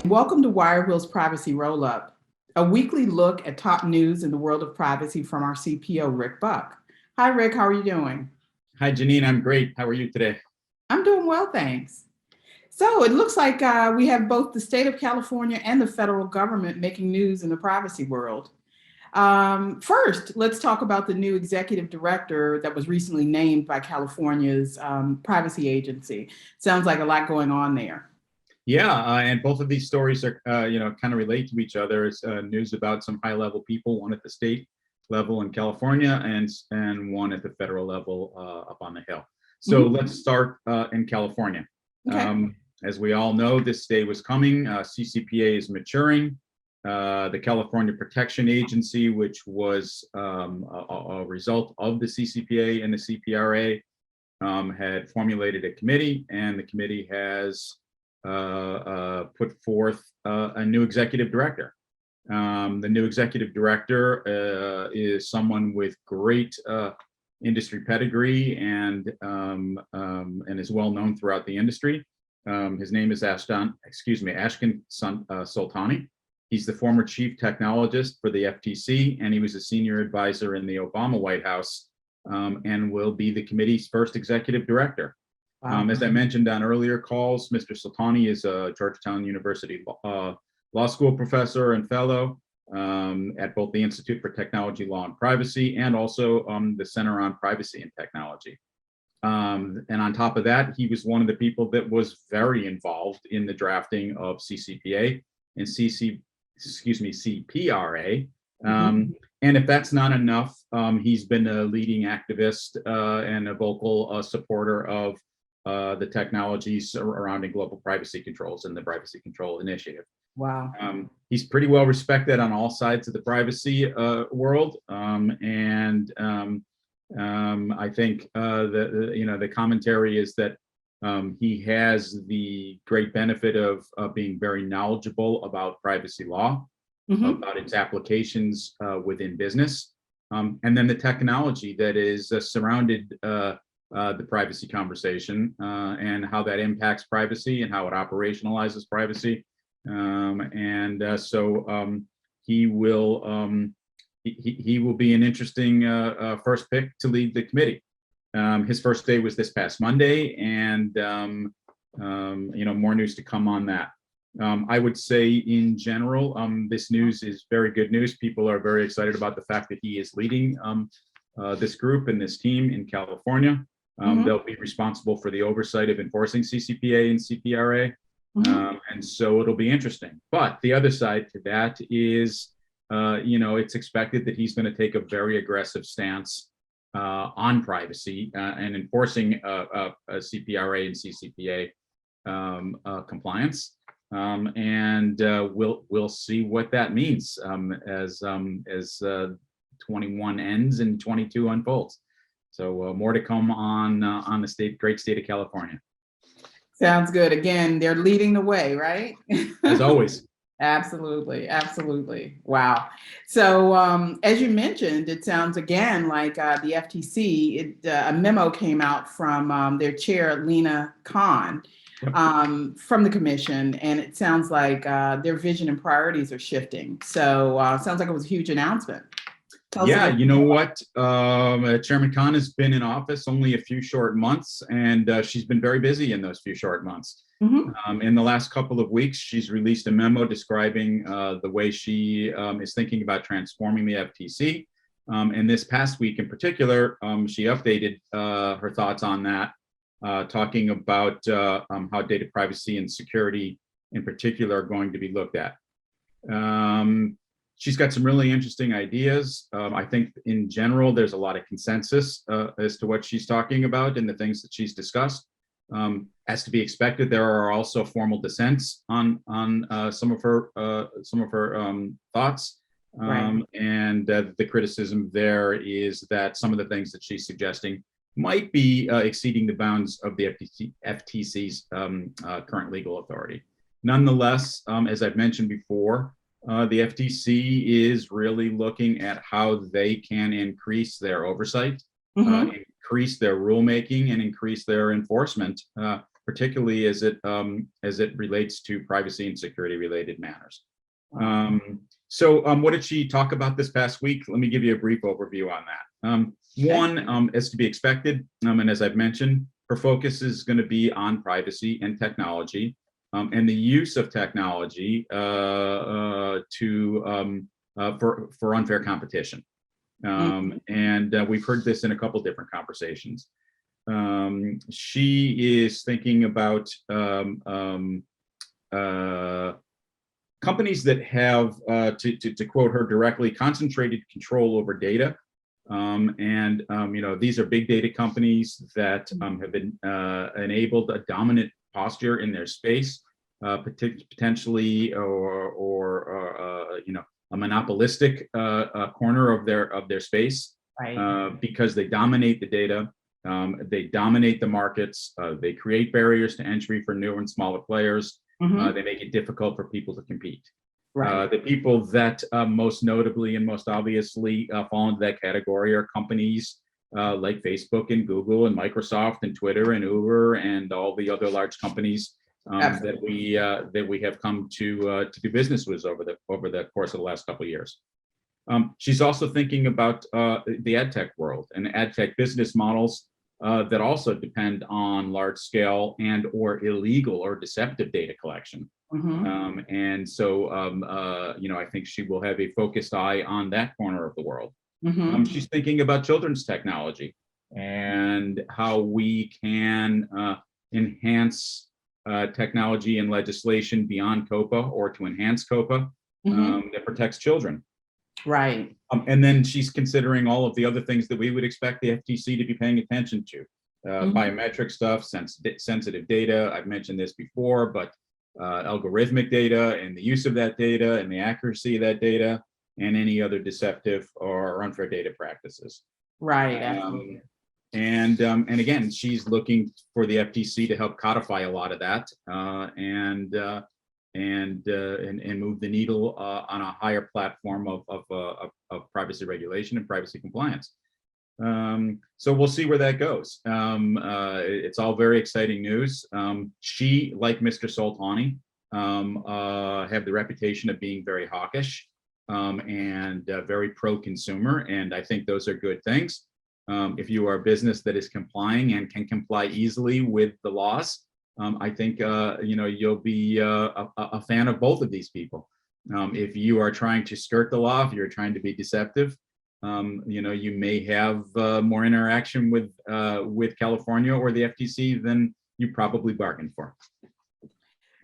Welcome to WireWheel's Privacy Roll-Up, a weekly look at top news in the world of privacy from our CPO, Rick Buck. Hi, Rick. How are you doing? Hi, Janine. I'm great. How are you today? I'm doing well, thanks. So it looks like we have both the state of California and the federal government making news in the privacy world. First, let's talk about the new executive director that was recently named by California's privacy agency. Sounds like a lot going on there. Yeah, and both of these stories are, kind of relate to each other. It's news about some high-level people, one at the state level in California and one at the federal level up on the Hill. So let's start in California. Okay. As we all know, this day was coming. CCPA is maturing. The California Protection Agency, which was a result of the CCPA and the CPRA, had formulated a committee, and the committee has put forth a new executive director. The new executive director is someone with great industry pedigree and is well known throughout the industry. His name is Ashkan Soltani. He's the former chief technologist for the FTC, and he was a senior advisor in the Obama White House, and will be the committee's first executive director. As I mentioned on earlier calls, Mr. Soltani is a Georgetown University Law School professor and fellow at both the Institute for Technology, Law, and Privacy, and also the Center on Privacy and Technology. And on top of that, he was one of the people that was very involved in the drafting of CCPA and CPRA. And if that's not enough, he's been a leading activist and a vocal supporter of the technologies surrounding global privacy controls and the Privacy Control Initiative. Wow. He's pretty well respected on all sides of the privacy world, and I think the commentary is that he has the great benefit of being very knowledgeable about privacy law, about its applications within business, and then the technology that is surrounded the privacy conversation, and how that impacts privacy and how it operationalizes privacy. So he will be an interesting first pick to lead the committee. His first day was this past Monday, and more news to come on that. I would say in general, this news is very good news. People are very excited about the fact that he is leading this group and this team in California. They'll be responsible for the oversight of enforcing CCPA and CPRA. And so it'll be interesting. But the other side to that is, it's expected that he's going to take a very aggressive stance on privacy and enforcing CPRA and CCPA compliance. And we'll see what that means as 21 ends and 22 unfolds. So more to come on the great state of California. Sounds good. Again, they're leading the way, right? As always. Absolutely. Absolutely. Wow. So as you mentioned, it sounds again like the FTC, a memo came out from their chair, Lena Khan, from the commission, and it sounds like their vision and priorities are shifting. So sounds like it was a huge announcement. Yeah, you know what? Chairman Khan has been in office only a few short months, and she's been very busy in those few short months. In the last couple of weeks, she's released a memo describing the way she is thinking about transforming the FTC. And this past week in particular, she updated her thoughts on that, talking about how data privacy and security in particular are going to be looked at. She's got some really interesting ideas. I think in general, there's a lot of consensus as to what she's talking about and the things that she's discussed. As to be expected, there are also formal dissents on some of her thoughts. Right. And the criticism there is that some of the things that she's suggesting might be exceeding the bounds of the FTC's current legal authority. Nonetheless, as I've mentioned before, the FTC is really looking at how they can increase their oversight, increase their rulemaking, and increase their enforcement particularly as it relates to privacy and security related matters. So what did she talk about this past week? Let me give you a brief overview on that. One, as to be expected, and as I've mentioned, her focus is going to be on privacy and technology, and the use of technology for unfair competition. And we've heard this in a couple different conversations. She is thinking about companies that have, to quote her directly, concentrated control over data. These are big data companies that have been enabled a dominant posture in their space, potentially, or a monopolistic corner of their space, Right. because they dominate the data, they dominate the markets, they create barriers to entry for new and smaller players. They make it difficult for people to compete. Right. The people that most notably and most obviously fall into that category are companies like Facebook and Google and Microsoft and Twitter and Uber and all the other large companies that we have come to do business with over the course of the last couple of years. She's also thinking about the ad tech world and ad tech business models that also depend on large scale and or illegal or deceptive data collection. And so, I think she will have a focused eye on that corner of the world. She's thinking about children's technology and how we can enhance technology and legislation beyond COPA or to enhance COPA that protects children. Right. And then she's considering all of the other things that we would expect the FTC to be paying attention to. Biometric stuff, sensitive data. I've mentioned this before, but algorithmic data and the use of that data and the accuracy of that data and any other deceptive or unfair data practices. Right. And again, she's looking for the FTC to help codify a lot of that and move the needle on a higher platform of privacy regulation and privacy compliance. So we'll see where that goes. It's all very exciting news. She, like Mr. Soltani, have the reputation of being very hawkish and very pro-consumer, and I think those are good things. If you are a business that is complying and can comply easily with the laws, I think you'll be a fan of both of these people. If you are trying to skirt the law, if you're trying to be deceptive, you may have more interaction with California or the FTC than you probably bargained for.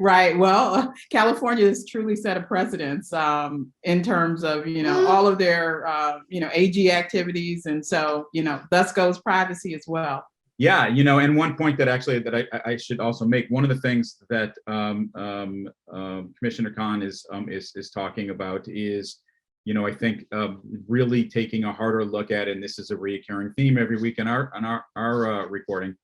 Right. Well, California has truly set a precedence in terms of, all of their, AG activities. And so, thus goes privacy as well. Yeah, and one point that I should also make, one of the things that Commissioner Khan is talking about is, I think really taking a harder look at, and this is a recurring theme every week in our reporting,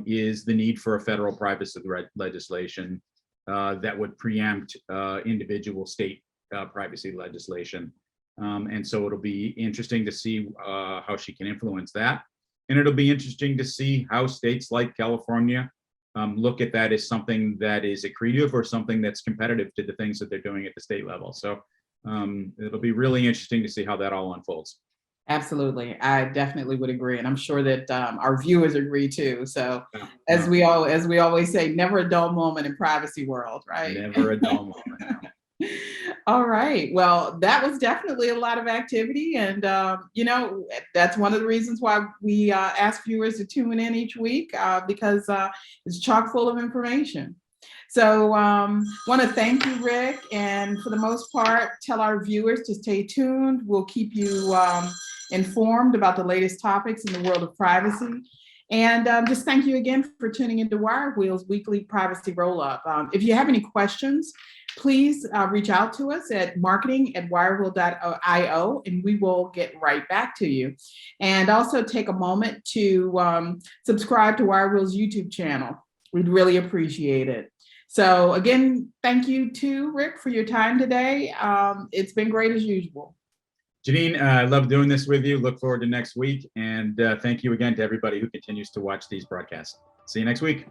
is the need for a federal privacy legislation that would preempt individual state privacy legislation. And so it'll be interesting to see how she can influence that. And it'll be interesting to see how states like California look at that as something that is accretive or something that's competitive to the things that they're doing at the state level. So it'll be really interesting to see how that all unfolds. Absolutely. I definitely would agree. And I'm sure that our viewers agree too. So as we always say, never a dull moment in privacy world, right? Never a dull moment. All right. Well, that was definitely a lot of activity. And, that's one of the reasons why we ask viewers to tune in each week because it's chock full of information. So want to thank you, Rick. And for the most part, tell our viewers to stay tuned. We'll keep you informed about the latest topics in the world of privacy. And just thank you again for tuning into WireWheel's weekly privacy roll-up. If you have any questions, please reach out to us at marketing@wirewheel.io and we will get right back to you. And also take a moment to subscribe to WireWheel's YouTube channel. We'd really appreciate it. So again, thank you to Rick for your time today. It's been great as usual. Janine, I love doing this with you. Look forward to next week. And thank you again to everybody who continues to watch these broadcasts. See you next week.